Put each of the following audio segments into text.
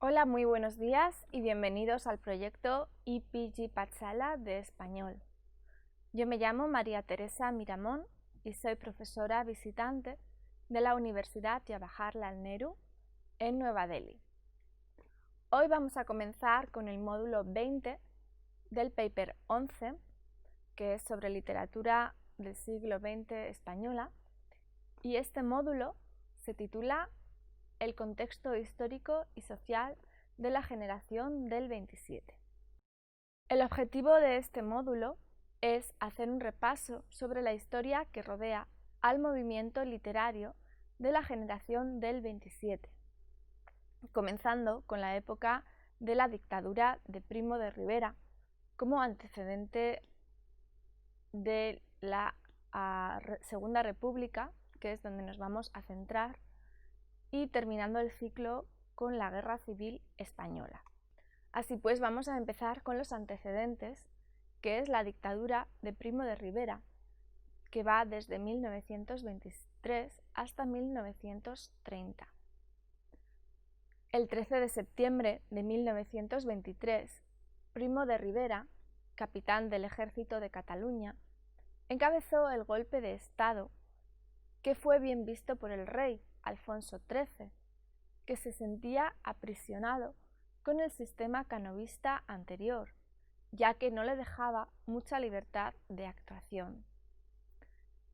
Hola, muy buenos días y bienvenidos al proyecto IPG Patsala de español. Yo me llamo María Teresa Miramón y soy profesora visitante de la Universidad Jawaharlal Nehru en Nueva Delhi. Hoy vamos a comenzar con el módulo 20 del paper 11, que es sobre literatura del siglo XX española, y este módulo se titula El contexto histórico y social de la generación del 27. El objetivo de este módulo es hacer un repaso sobre la historia que rodea al movimiento literario de la generación del 27, comenzando con la época de la dictadura de Primo de Rivera como antecedente de la Segunda República, que es donde nos vamos a centrar, y terminando el ciclo con la Guerra Civil Española. Así pues, vamos a empezar con los antecedentes, que es la dictadura de Primo de Rivera, que va desde 1923 hasta 1930. El 13 de septiembre de 1923, Primo de Rivera, capitán del ejército de Cataluña, encabezó el golpe de Estado, que fue bien visto por el rey Alfonso XIII, que se sentía aprisionado con el sistema canovista anterior, ya que no le dejaba mucha libertad de actuación.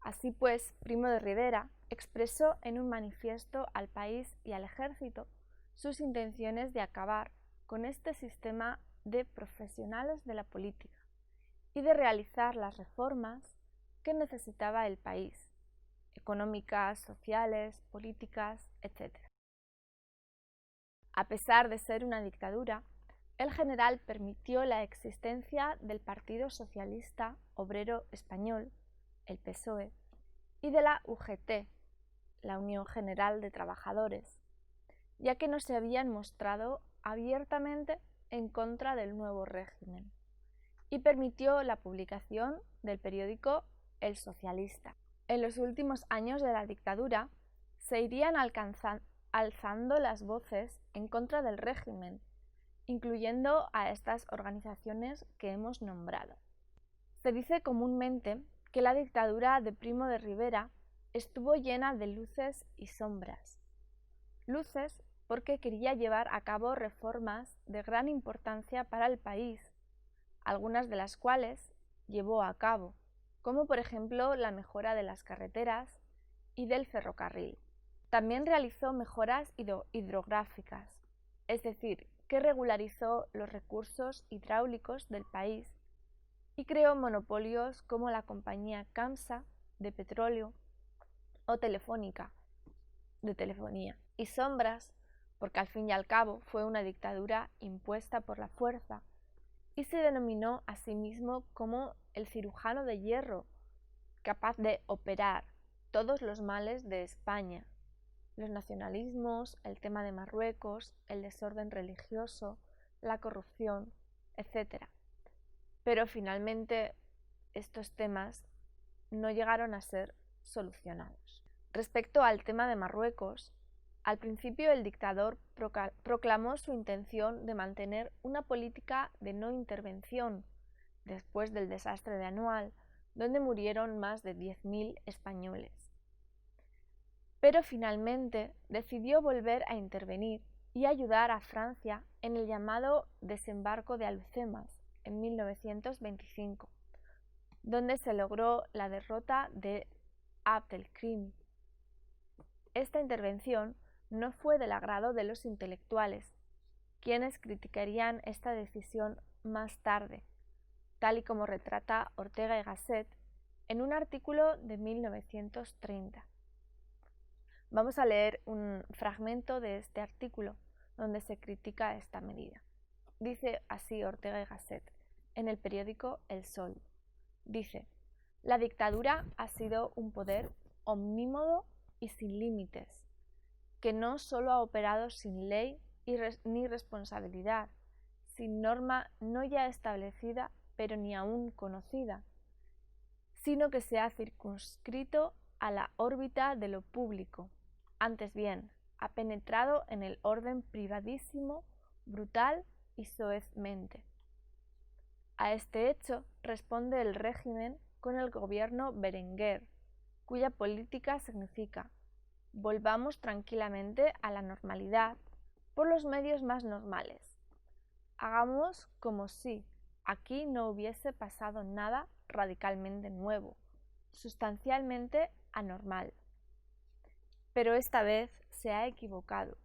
Así pues, Primo de Rivera expresó en un manifiesto al país y al ejército sus intenciones de acabar con este sistema de profesionales de la política y de realizar las reformas que necesitaba el país, económicas, sociales, políticas, etc. A pesar de ser una dictadura, el general permitió la existencia del Partido Socialista Obrero Español, el PSOE, y de la UGT, la Unión General de Trabajadores, ya que no se habían mostrado abiertamente en contra del nuevo régimen, y permitió la publicación del periódico El Socialista. En los últimos años de la dictadura se irían alzando las voces en contra del régimen, incluyendo a estas organizaciones que hemos nombrado. Se dice comúnmente que la dictadura de Primo de Rivera estuvo llena de luces y sombras. Luces porque quería llevar a cabo reformas de gran importancia para el país, algunas de las cuales llevó a cabo, como por ejemplo la mejora de las carreteras y del ferrocarril. También realizó mejoras hidrográficas, es decir, que regularizó los recursos hidráulicos del país y creó monopolios como la compañía Camsa de petróleo o Telefónica de telefonía, y sombras porque al fin y al cabo fue una dictadura impuesta por la fuerza y se denominó a sí mismo como el cirujano de hierro, capaz de operar todos los males de España: los nacionalismos, el tema de Marruecos, el desorden religioso, la corrupción, etc. Pero finalmente estos temas no llegaron a ser solucionados. Respecto al tema de Marruecos, al principio el dictador proclamó su intención de mantener una política de no intervención después del desastre de Anual, donde murieron más de 10.000 españoles. Pero finalmente decidió volver a intervenir y ayudar a Francia en el llamado desembarco de Alhucemas en 1925, donde se logró la derrota de Abd el-Krim. Esta intervención no fue del agrado de los intelectuales, quienes criticarían esta decisión más tarde, tal y como retrata Ortega y Gasset en un artículo de 1930. Vamos a leer un fragmento de este artículo donde se critica esta medida. Dice así Ortega y Gasset en el periódico El Sol. Dice: la dictadura ha sido un poder omnímodo y sin límites, que no solo ha operado sin ley ni responsabilidad, sin norma no ya establecida, pero ni aún conocida, sino que se ha circunscrito a la órbita de lo público. Antes bien, ha penetrado en el orden privadísimo brutal y soezmente. A este hecho responde el régimen con el gobierno Berenguer, cuya política significa: volvamos tranquilamente a la normalidad por los medios más normales. Hagamos como si aquí no hubiese pasado nada radicalmente nuevo, sustancialmente anormal. Pero esta vez se ha equivocado.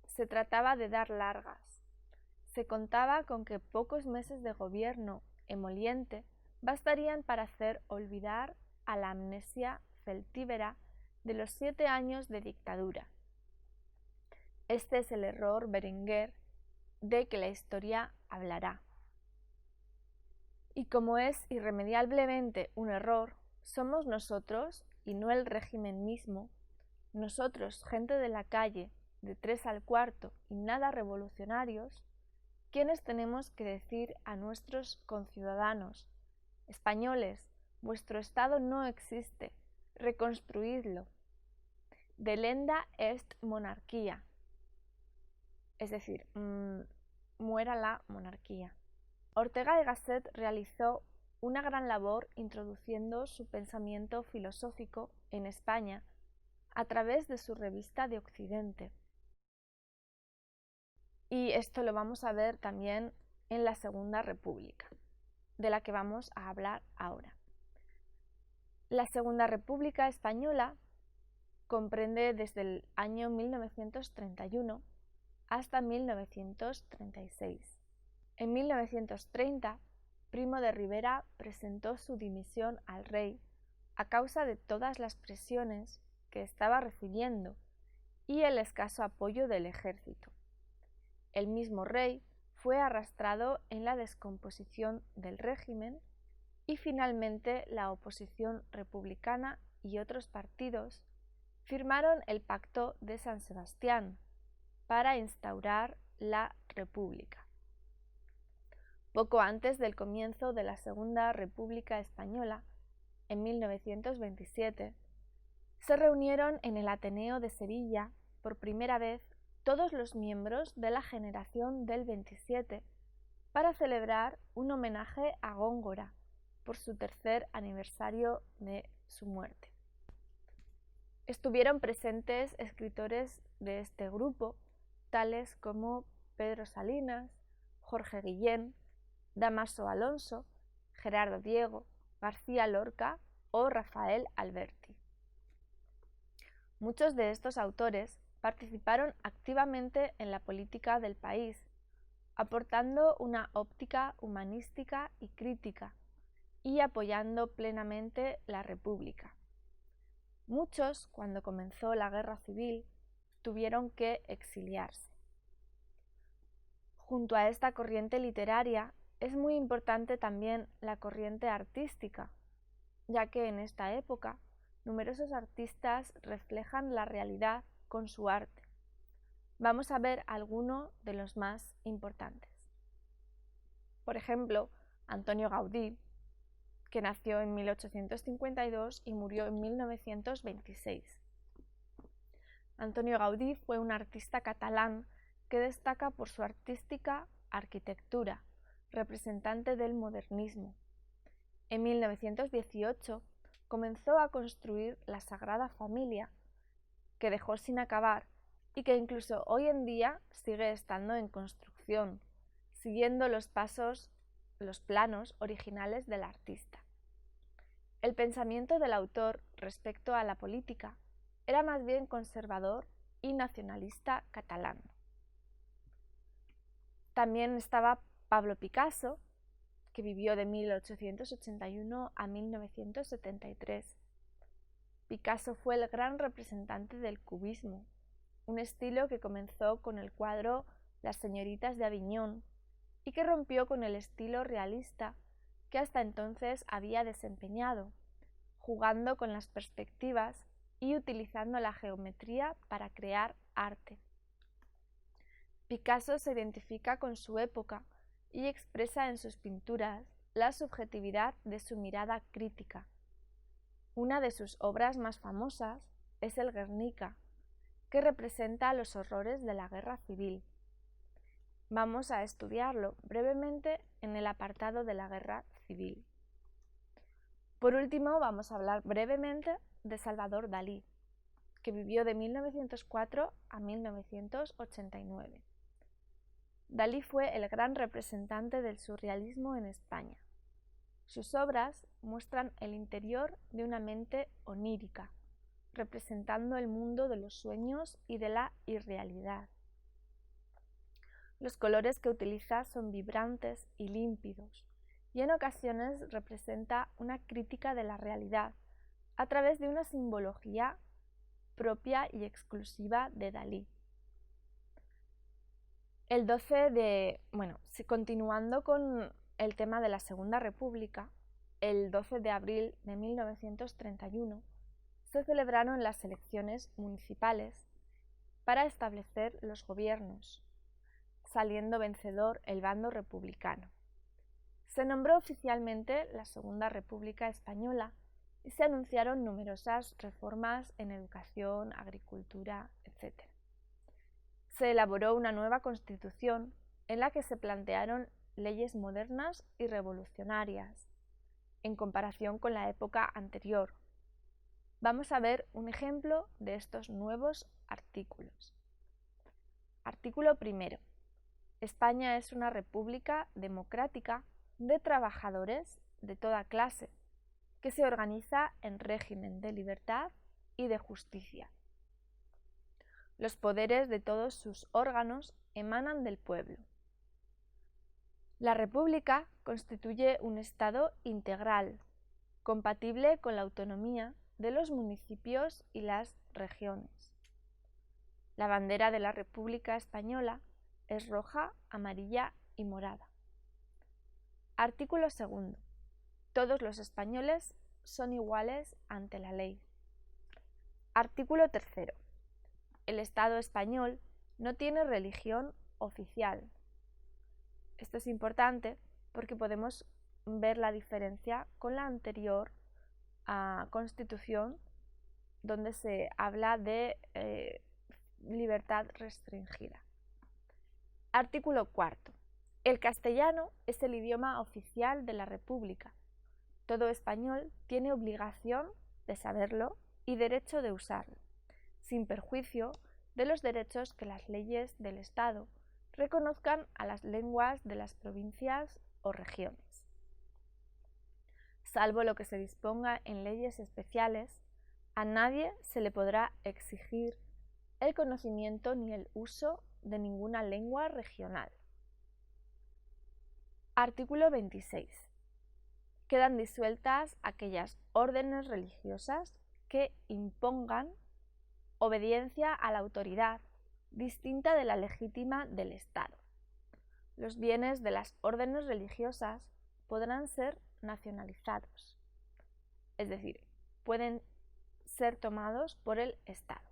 Se trataba de dar largas. Se contaba con que pocos meses de gobierno emoliente bastarían para hacer olvidar a la amnesia celtíbera de los 7 años de dictadura. Este es el error Berenguer de que la historia hablará. Y como es irremediablemente un error, somos nosotros, y no el régimen mismo, nosotros, gente de la calle, de 3 al cuarto y nada revolucionarios, quienes tenemos que decir a nuestros conciudadanos: españoles, vuestro Estado no existe, reconstruidlo. Delenda est monarquía, es decir, muera la monarquía. Ortega y Gasset realizó una gran labor introduciendo su pensamiento filosófico en España a través de su revista de Occidente. Y esto lo vamos a ver también en la Segunda República, de la que vamos a hablar ahora. La Segunda República Española comprende desde el año 1931 hasta 1936. En 1930, Primo de Rivera presentó su dimisión al rey a causa de todas las presiones que estaba recibiendo y el escaso apoyo del ejército. El mismo rey fue arrastrado en la descomposición del régimen y finalmente la oposición republicana y otros partidos firmaron el Pacto de San Sebastián para instaurar la República. Poco antes del comienzo de la Segunda República Española, en 1927, se reunieron en el Ateneo de Sevilla por primera vez todos los miembros de la generación del 27 para celebrar un homenaje a Góngora por su 3er aniversario de su muerte. Estuvieron presentes escritores de este grupo, tales como Pedro Salinas, Jorge Guillén, Dámaso Alonso, Gerardo Diego, García Lorca o Rafael Alberti. Muchos de estos autores participaron activamente en la política del país, aportando una óptica humanística y crítica y apoyando plenamente la República. Muchos, cuando comenzó la Guerra Civil, tuvieron que exiliarse. Junto a esta corriente literaria es muy importante también la corriente artística, ya que en esta época numerosos artistas reflejan la realidad con su arte. Vamos a ver algunos de los más importantes. Por ejemplo, Antonio Gaudí, que nació en 1852 y murió en 1926. Antonio Gaudí fue un artista catalán que destaca por su artística arquitectura, representante del modernismo. En 1918 comenzó a construir la Sagrada Familia, que dejó sin acabar y que incluso hoy en día sigue estando en construcción, siguiendo los planos originales del artista. El pensamiento del autor respecto a la política era más bien conservador y nacionalista catalán. También estaba Pablo Picasso, que vivió de 1881 a 1973. Picasso fue el gran representante del cubismo, un estilo que comenzó con el cuadro Las señoritas de Aviñón y que rompió con el estilo realista que hasta entonces había desempeñado, jugando con las perspectivas y utilizando la geometría para crear arte. Picasso se identifica con su época y expresa en sus pinturas la subjetividad de su mirada crítica. Una de sus obras más famosas es el Guernica, que representa los horrores de la guerra civil. Vamos a estudiarlo brevemente en el apartado de la guerra civil. Por último, vamos a hablar brevemente de Salvador Dalí, que vivió de 1904 a 1989. Dalí fue el gran representante del surrealismo en España. Sus obras muestran el interior de una mente onírica, representando el mundo de los sueños y de la irrealidad. Los colores que utiliza son vibrantes y límpidos, y en ocasiones representa una crítica de la realidad a través de una simbología propia y exclusiva de Dalí. Continuando con el tema de la Segunda República, el 12 de abril de 1931 se celebraron las elecciones municipales para establecer los gobiernos, saliendo vencedor el bando republicano. Se nombró oficialmente la Segunda República Española y se anunciaron numerosas reformas en educación, agricultura, etc. Se elaboró una nueva constitución en la que se plantearon leyes modernas y revolucionarias, en comparación con la época anterior. Vamos a ver un ejemplo de estos nuevos artículos. Artículo primero. España es una república democrática de trabajadores de toda clase, que se organiza en régimen de libertad y de justicia. Los poderes de todos sus órganos emanan del pueblo. La República constituye un Estado integral, compatible con la autonomía de los municipios y las regiones. La bandera de la República Española es roja, amarilla y morada. Artículo segundo. Todos los españoles son iguales ante la ley. Artículo tercero. El Estado español no tiene religión oficial. Esto es importante porque podemos ver la diferencia con la anterior Constitución, donde se habla de libertad restringida. Artículo cuarto. El castellano es el idioma oficial de la República. Todo español tiene obligación de saberlo y derecho de usarlo, sin perjuicio de los derechos que las leyes del Estado reconozcan a las lenguas de las provincias o regiones. Salvo lo que se disponga en leyes especiales, a nadie se le podrá exigir el conocimiento ni el uso de ninguna lengua regional. Artículo 26. Quedan disueltas aquellas órdenes religiosas que impongan obediencia a la autoridad distinta de la legítima del Estado. Los bienes de las órdenes religiosas podrán ser nacionalizados, es decir, pueden ser tomados por el Estado.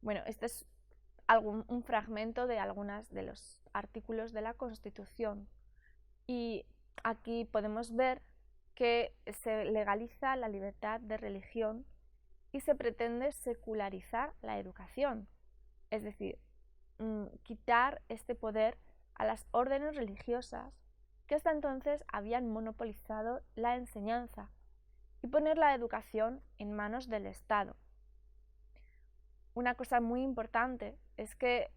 Bueno, este es un fragmento de algunos de los artículos de la Constitución y aquí podemos ver que se legaliza la libertad de religión y se pretende secularizar la educación, es decir, quitar este poder a las órdenes religiosas que hasta entonces habían monopolizado la enseñanza y poner la educación en manos del Estado. Una cosa muy importante es que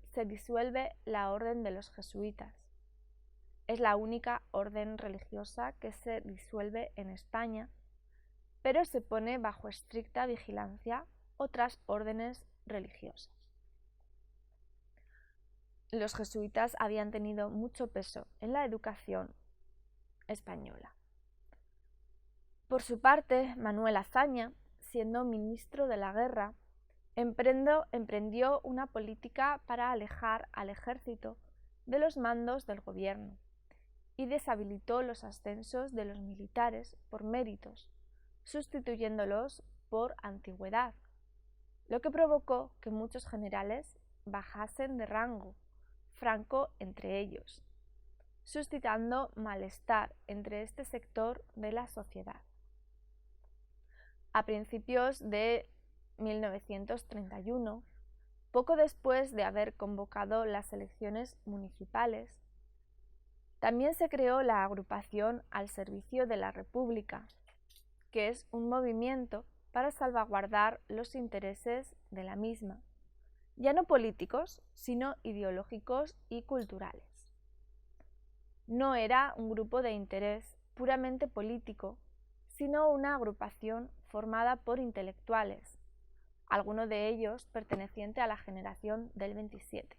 se disuelve la orden de los jesuitas. Es la única orden religiosa que se disuelve en España, pero se pone bajo estricta vigilancia otras órdenes religiosas. Los jesuitas habían tenido mucho peso en la educación española. Por su parte, Manuel Azaña, siendo ministro de la Guerra, emprendió una política para alejar al ejército de los mandos del gobierno y deshabilitó los ascensos de los militares por méritos, sustituyéndolos por antigüedad, lo que provocó que muchos generales bajasen de rango, Franco entre ellos, suscitando malestar entre este sector de la sociedad. A principios de 1931, poco después de haber convocado las elecciones municipales. También se creó la agrupación Al Servicio de la República, que es un movimiento para salvaguardar los intereses de la misma, ya no políticos, sino ideológicos y culturales. No era un grupo de interés puramente político, sino una agrupación formada por intelectuales, alguno de ellos perteneciente a la generación del 27.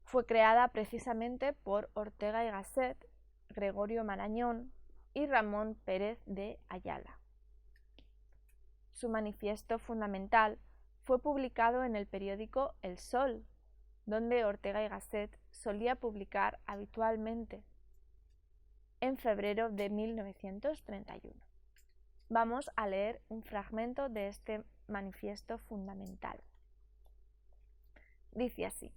Fue creada precisamente por Ortega y Gasset, Gregorio Marañón y Ramón Pérez de Ayala. Su manifiesto fundamental fue publicado en el periódico El Sol, donde Ortega y Gasset solía publicar habitualmente, en febrero de 1931. Vamos a leer un fragmento de este manifiesto fundamental. Dice así: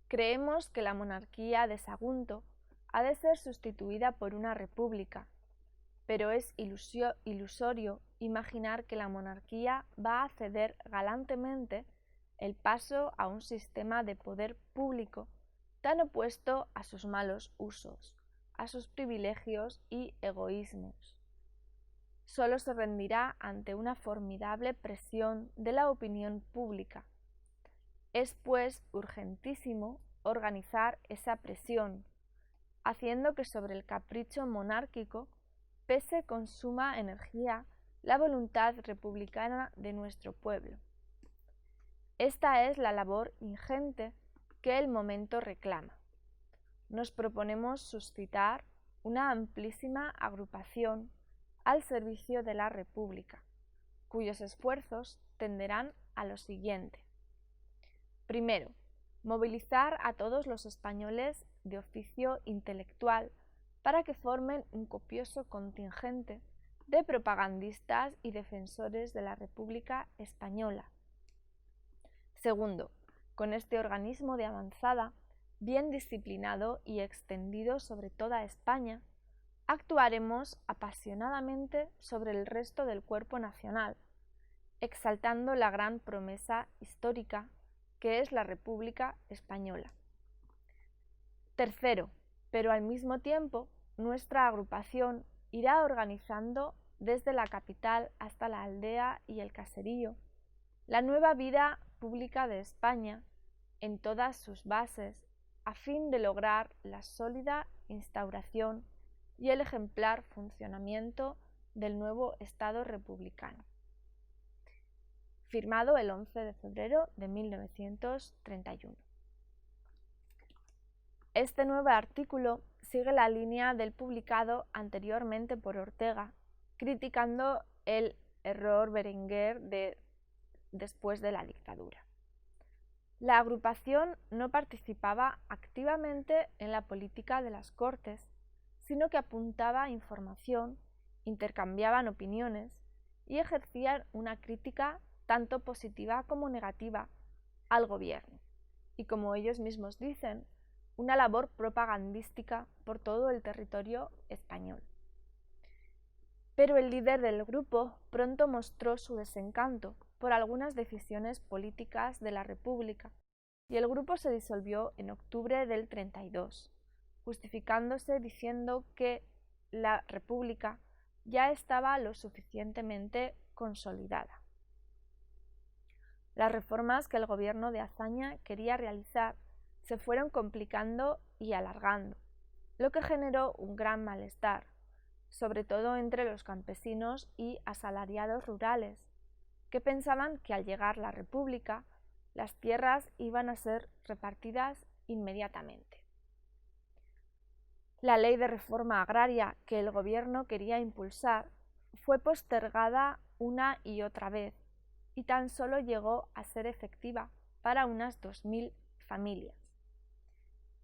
creemos que la monarquía de Sagunto ha de ser sustituida por una república, pero es ilusorio imaginar que la monarquía va a ceder galantemente el paso a un sistema de poder público tan opuesto a sus malos usos, a sus privilegios y egoísmos. Solo se rendirá ante una formidable presión de la opinión pública. Es, pues, urgentísimo organizar esa presión, haciendo que sobre el capricho monárquico pese con suma energía la voluntad republicana de nuestro pueblo. Esta es la labor ingente que el momento reclama. Nos proponemos suscitar una amplísima agrupación al servicio de la República, cuyos esfuerzos tenderán a lo siguiente. Primero, movilizar a todos los españoles de oficio intelectual para que formen un copioso contingente de propagandistas y defensores de la República Española. Segundo, con este organismo de avanzada, bien disciplinado y extendido sobre toda España, actuaremos apasionadamente sobre el resto del cuerpo nacional, exaltando la gran promesa histórica que es la República Española. Tercero, pero al mismo tiempo, nuestra agrupación irá organizando desde la capital hasta la aldea y el caserío la nueva vida pública de España en todas sus bases, a fin de lograr la sólida instauración y el ejemplar funcionamiento del nuevo Estado republicano. Firmado el 11 de febrero de 1931. Este nuevo artículo sigue la línea del publicado anteriormente por Ortega, criticando el error Berenguer después de la dictadura. La agrupación no participaba activamente en la política de las Cortes, sino que apuntaba información, intercambiaban opiniones y ejercían una crítica tanto positiva como negativa al gobierno, y como ellos mismos dicen, una labor propagandística por todo el territorio español. Pero el líder del grupo pronto mostró su desencanto por algunas decisiones políticas de la República, y el grupo se disolvió en octubre del 32, justificándose diciendo que la República ya estaba lo suficientemente consolidada. Las reformas que el gobierno de Azaña quería realizar se fueron complicando y alargando, lo que generó un gran malestar, sobre todo entre los campesinos y asalariados rurales, que pensaban que al llegar la República, las tierras iban a ser repartidas inmediatamente. La ley de reforma agraria que el gobierno quería impulsar fue postergada una y otra vez y tan solo llegó a ser efectiva para unas 2000 familias.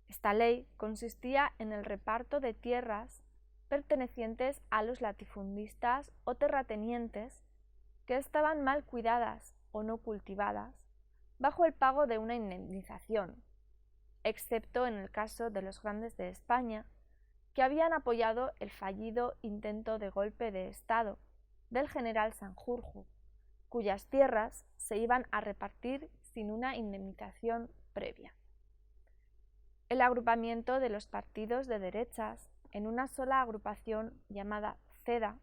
Esta ley consistía en el reparto de tierras pertenecientes a los latifundistas o terratenientes que estaban mal cuidadas o no cultivadas, bajo el pago de una indemnización, excepto en el caso de los grandes de España, que habían apoyado el fallido intento de golpe de Estado del general Sanjurjo, cuyas tierras se iban a repartir sin una indemnización previa. El agrupamiento de los partidos de derechas en una sola agrupación llamada CEDA,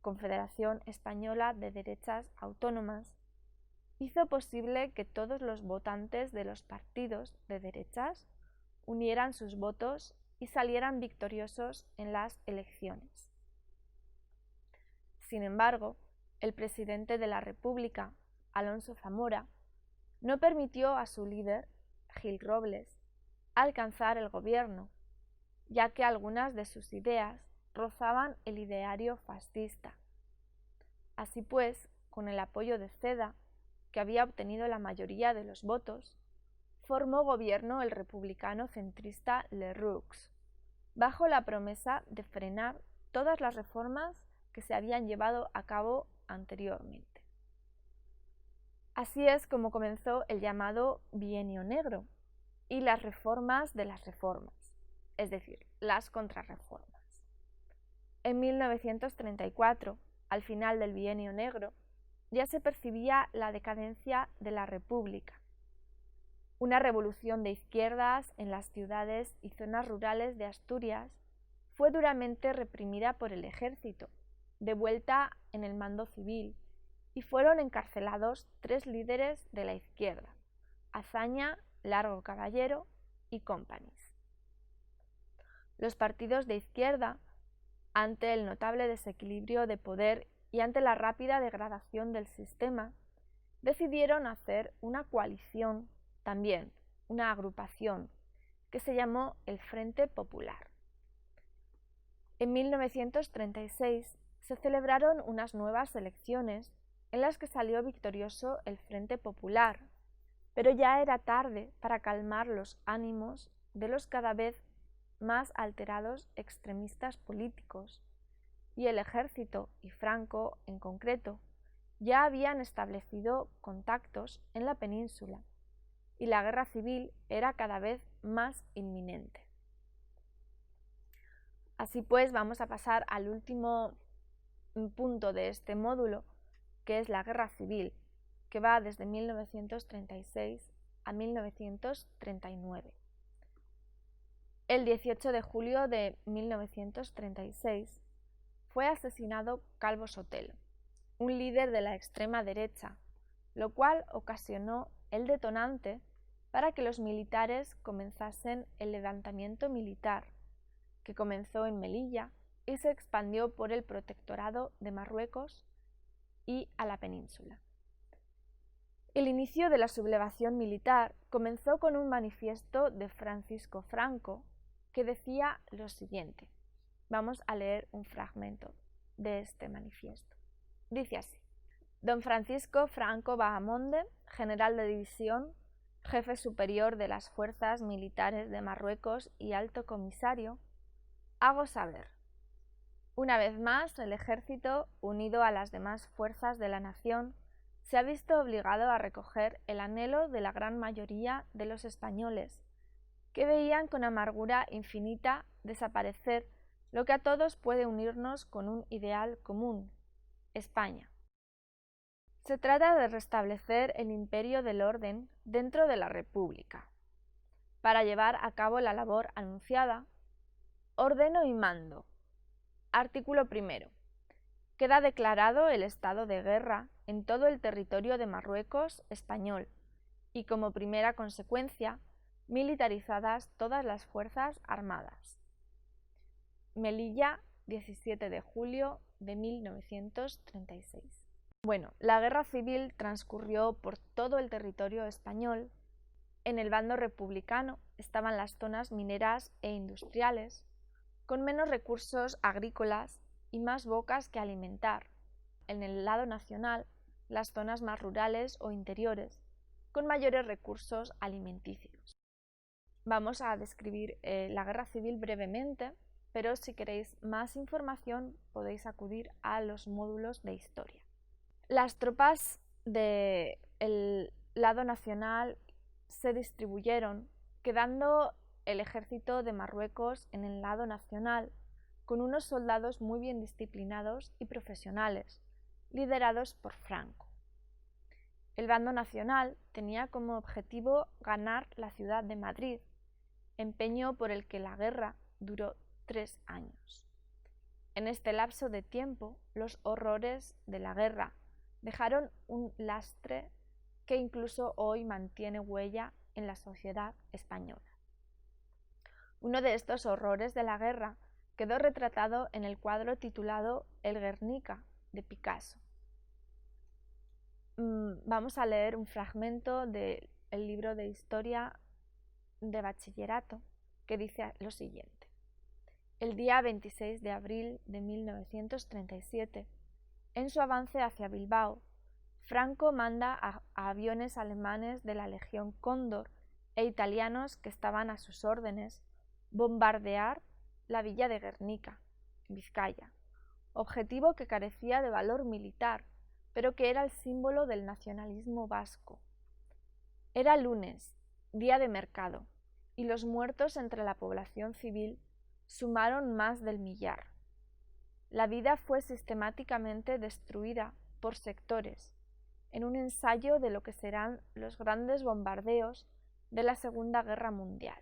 Confederación Española de Derechas Autónomas, hizo posible que todos los votantes de los partidos de derechas unieran sus votos y salieran victoriosos en las elecciones. Sin embargo, el presidente de la República, Alonso Zamora, no permitió a su líder, Gil Robles, alcanzar el gobierno, ya que algunas de sus ideas rozaban el ideario fascista. Así pues, con el apoyo de CEDA, que había obtenido la mayoría de los votos, formó gobierno el republicano centrista Lerroux, bajo la promesa de frenar todas las reformas que se habían llevado a cabo anteriormente. Así es como comenzó el llamado Bienio Negro y las reformas de las reformas, es decir, las contrarreformas. En 1934, al final del Bienio Negro, ya se percibía la decadencia de la República. Una revolución de izquierdas en las ciudades y zonas rurales de Asturias fue duramente reprimida por el ejército, de vuelta en el mando civil, y fueron encarcelados 3 líderes de la izquierda: Azaña, Largo Caballero y Companys. Los partidos de izquierda, ante el notable desequilibrio de poder y ante la rápida degradación del sistema, decidieron hacer una coalición, también una agrupación, que se llamó el Frente Popular. En 1936 se celebraron unas nuevas elecciones en las que salió victorioso el Frente Popular, pero ya era tarde para calmar los ánimos de los cada vez más alterados extremistas políticos, y el ejército y Franco, en concreto, ya habían establecido contactos en la península, y la guerra civil era cada vez más inminente. Así pues, vamos a pasar al último punto de este módulo, que es la guerra civil, que va desde 1936 a 1939. El 18 de julio de 1936 fue asesinado Calvo Sotelo, un líder de la extrema derecha, lo cual ocasionó el detonante para que los militares comenzasen el levantamiento militar, que comenzó en Melilla y se expandió por el protectorado de Marruecos y a la península. El inicio de la sublevación militar comenzó con un manifiesto de Francisco Franco que decía lo siguiente. Vamos a leer un fragmento de este manifiesto. Dice así: Don Francisco Franco Bahamonde, general de división, jefe superior de las fuerzas militares de Marruecos y alto comisario, hago saber. Una vez más, el ejército, unido a las demás fuerzas de la nación, se ha visto obligado a recoger el anhelo de la gran mayoría de los españoles, que veían con amargura infinita desaparecer lo que a todos puede unirnos con un ideal común: España. Se trata de restablecer el imperio del orden dentro de la República. Para llevar a cabo la labor anunciada, ordeno y mando. Artículo 1. Queda declarado el estado de guerra en todo el territorio de Marruecos español y, como primera consecuencia, militarizadas todas las fuerzas armadas. Melilla, 17 de julio de 1936. Bueno, la guerra civil transcurrió por todo el territorio español. En el bando republicano estaban las zonas mineras e industriales, con menos recursos agrícolas y más bocas que alimentar. En el lado nacional, las zonas más rurales o interiores, con mayores recursos alimenticios. Vamos a describir la guerra civil brevemente, pero si queréis más información podéis acudir a los módulos de historia. Las tropas del lado nacional se distribuyeron, quedando el ejército de Marruecos en el lado nacional, con unos soldados muy bien disciplinados y profesionales, liderados por Franco. El bando nacional tenía como objetivo ganar la ciudad de Madrid, empeño por el que la guerra duró 3 años. En este lapso de tiempo, los horrores de la guerra dejaron un lastre que incluso hoy mantiene huella en la sociedad española. Uno de estos horrores de la guerra quedó retratado en el cuadro titulado El Guernica, de Picasso. Vamos a leer un fragmento del libro de historia de bachillerato que dice lo siguiente. El día 26 de abril de 1937, en su avance hacia Bilbao, Franco manda a aviones alemanes de la Legión Cóndor e italianos que estaban a sus órdenes bombardear la villa de Guernica, en Vizcaya, objetivo que carecía de valor militar, pero que era el símbolo del nacionalismo vasco. Era lunes, día de mercado, y los muertos entre la población civil sumaron más del 1.000.000. La vida fue sistemáticamente destruida por sectores, en un ensayo de lo que serán los grandes bombardeos de la Segunda Guerra Mundial.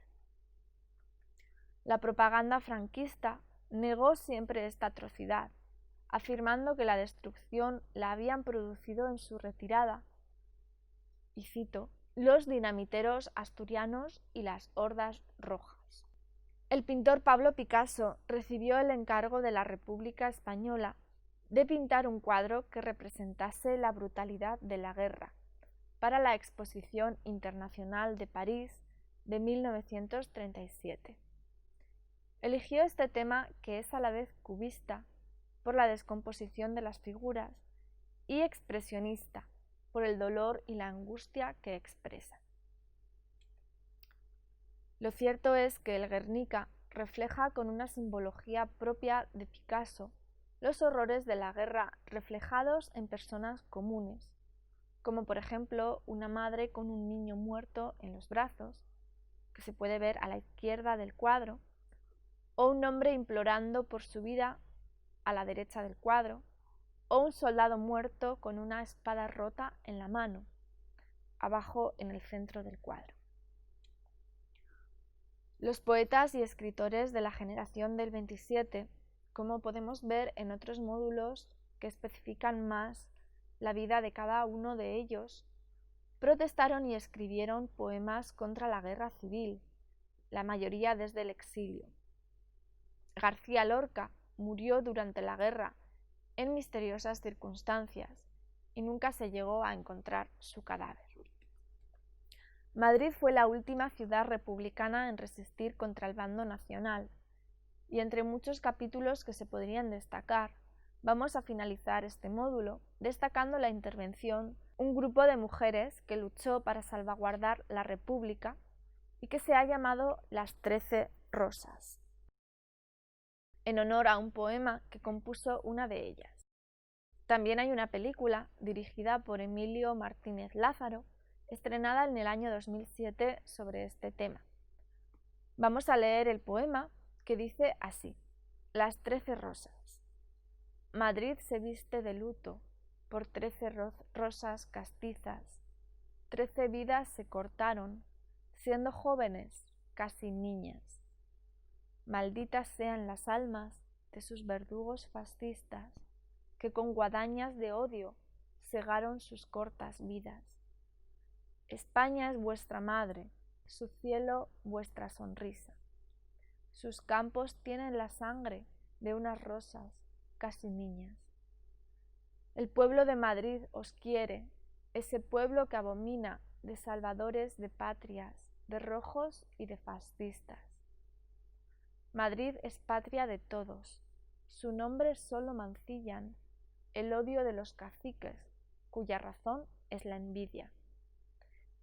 La propaganda franquista negó siempre esta atrocidad, afirmando que la destrucción la habían producido en su retirada, y cito, los dinamiteros asturianos y las hordas rojas. El pintor Pablo Picasso recibió el encargo de la República Española de pintar un cuadro que representase la brutalidad de la guerra para la Exposición Internacional de París de 1937. Eligió este tema, que es a la vez cubista por la descomposición de las figuras y expresionista por el dolor y la angustia que expresa. Lo cierto es que el Guernica refleja con una simbología propia de Picasso los horrores de la guerra reflejados en personas comunes, como por ejemplo una madre con un niño muerto en los brazos, que se puede ver a la izquierda del cuadro, o un hombre implorando por su vida a la derecha del cuadro, o un soldado muerto con una espada rota en la mano, abajo en el centro del cuadro. Los poetas y escritores de la generación del 27, como podemos ver en otros módulos que especifican más la vida de cada uno de ellos, protestaron y escribieron poemas contra la guerra civil, la mayoría desde el exilio. García Lorca murió durante la guerra en misteriosas circunstancias y nunca se llegó a encontrar su cadáver. Madrid fue la última ciudad republicana en resistir contra el bando nacional, y entre muchos capítulos que se podrían destacar, vamos a finalizar este módulo destacando la intervención de un grupo de mujeres que luchó para salvaguardar la República y que se ha llamado las 13 Rosas, en honor a un poema que compuso una de ellas. También hay una película dirigida por Emilio Martínez Lázaro, estrenada en el año 2007 sobre este tema. Vamos a leer el poema, que dice así: Las 13 rosas. Madrid se viste de luto por 13 rosas castizas. 13 vidas se cortaron, siendo jóvenes, casi niñas. Malditas sean las almas de sus verdugos fascistas, que con guadañas de odio cegaron sus cortas vidas. España es vuestra madre, su cielo vuestra sonrisa. Sus campos tienen la sangre de unas rosas, casi niñas. El pueblo de Madrid os quiere, ese pueblo que abomina de salvadores de patrias, de rojos y de fascistas. Madrid es patria de todos, su nombre solo mancillan el odio de los caciques, cuya razón es la envidia.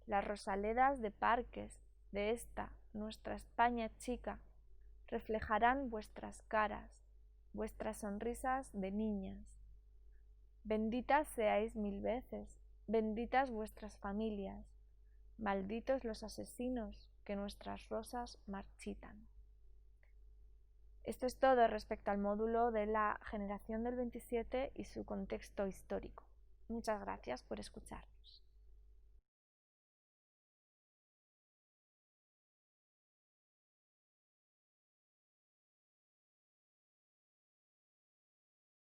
Las rosaledas de parques de esta nuestra España chica reflejarán vuestras caras, vuestras sonrisas de niñas. Benditas seáis 1000 veces, benditas vuestras familias, malditos los asesinos que nuestras rosas marchitan. Esto es todo respecto al módulo de la generación del 27 y su contexto histórico. Muchas gracias por escucharnos.